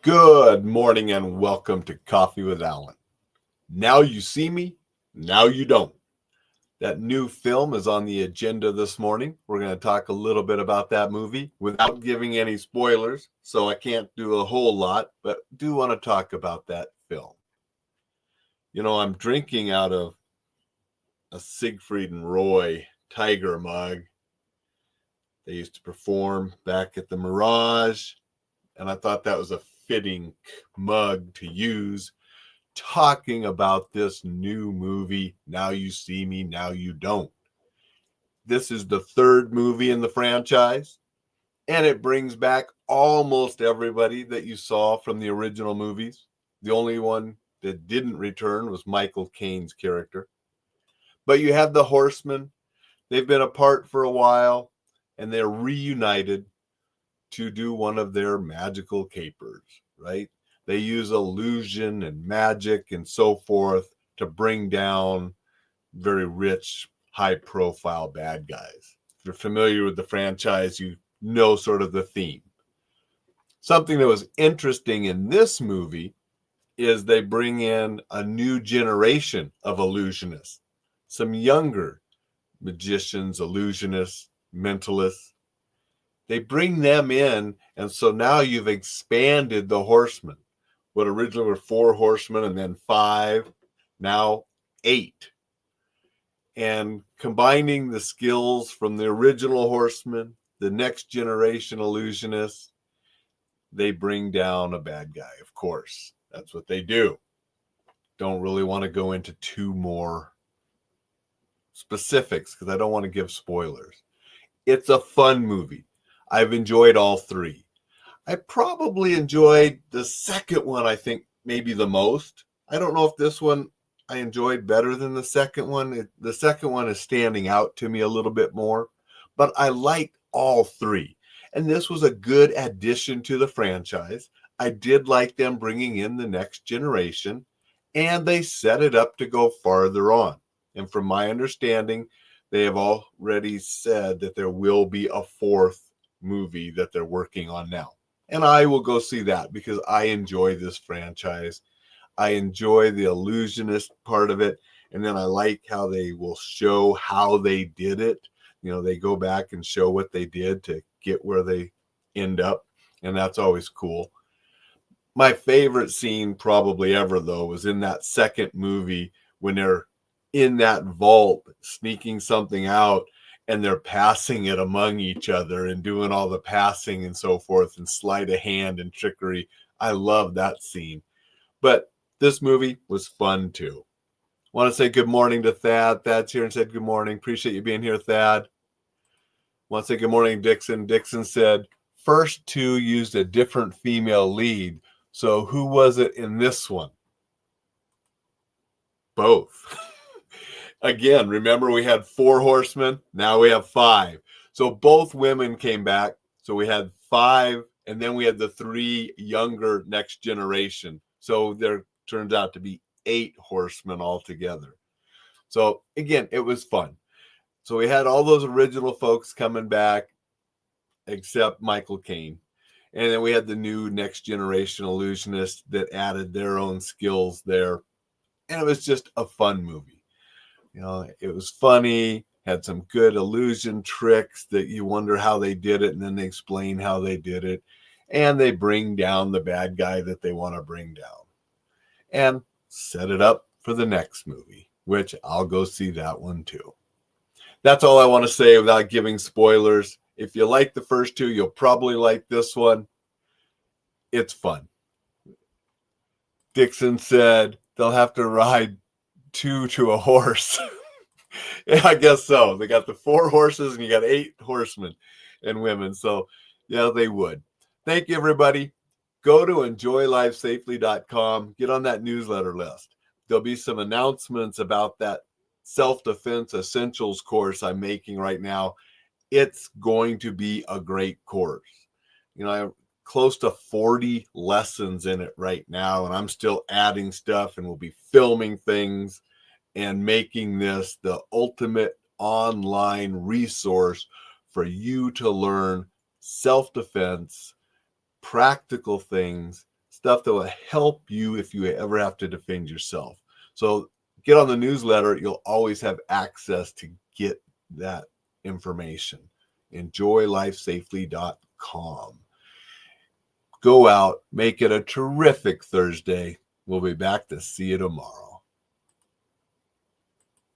Good morning and welcome to Coffee with Alain. Now you see me, now you don't. That new film is on the agenda this morning. We're going to talk a little bit about that movie without giving any spoilers, so I can't do a whole lot, but do want to talk about that film. You know, I'm drinking out of a Siegfried and Roy Tiger mug. They used to perform back at the Mirage, and I thought that was a fitting mug to use talking about this new movie, Now You See Me, Now You Don't. This is the third movie in the franchise, and it brings back almost everybody that you saw from the original movies. The only one that didn't return was Michael Caine's character. But you have the Horsemen. They've been apart for a while, and they're reunited to do one of their magical capers, right? They use illusion and magic and so forth to bring down very rich, high-profile bad guys. If you're familiar with the franchise, you know sort of the theme. Something that was interesting in this movie is they bring in a new generation of illusionists, some younger magicians, illusionists, mentalists. They bring them in, and so now you've expanded the Horsemen. What originally were 4 horsemen and then 5, now 8. And combining the skills from the original Horsemen, the next generation illusionists, they bring down a bad guy, of course. That's what they do. Don't really want to go into too more specifics because I don't want to give spoilers. It's a fun movie. I've enjoyed all 3. I probably enjoyed the second one, I think, maybe the most. I don't know if this one I enjoyed better than the second one. The second one is standing out to me a little bit more, but I liked all 3. And this was a good addition to the franchise. I did like them bringing in the next generation, and they set it up to go farther on. And from my understanding, they have already said that there will be a 4th movie that they're working on now. And I will go see that because I enjoy this franchise. I enjoy the illusionist part of it. And then I like how they will show how they did it. You know, they go back and show what they did to get where they end up. And that's always cool. My favorite scene probably ever, though, was in that second movie when they're in that vault sneaking something out. And they're passing it among each other and doing all the passing and so forth and sleight of hand and trickery. I love that scene. But this movie was fun too. Want to say good morning to Thad. Thad's here and said good morning. Appreciate you being here, Thad. Want to say good morning, Dixon. Dixon said, first 2 used a different female lead. So who was it in this one? Both. Again, remember we had 4 horsemen. Now we have 5. So both women came back. So we had 5, and then we had the 3 younger next generation. So there turns out to be 8 horsemen altogether. So again, it was fun. So we had all those original folks coming back, except Michael Caine. And then we had the new next generation illusionists that added their own skills there. And it was just a fun movie. You know, it was funny, had some good illusion tricks that you wonder how they did it, and then they explain how they did it, and they bring down the bad guy that they want to bring down and set it up for the next movie, which I'll go see that one too. That's all I want to say without giving spoilers. If you like the first 2, you'll probably like this one. It's fun. Dixon said they'll have to ride 2 to a horse. Yeah, I guess so. They got the 4 horses and you got 8 horsemen and women. So, yeah, they would. Thank you, everybody. Go to enjoylifesafely.com. Get on that newsletter list. There'll be some announcements about that self-defense essentials course I'm making right now. It's going to be a great course. You know, I have close to 40 lessons in it right now, and I'm still adding stuff, and we'll be filming things and making this the ultimate online resource for you to learn self-defense, practical things, stuff that will help you if you ever have to defend yourself. So get on the newsletter. You'll always have access to get that information. EnjoyLifeSafely.com. Go out, make it a terrific Thursday. We'll be back to see you tomorrow.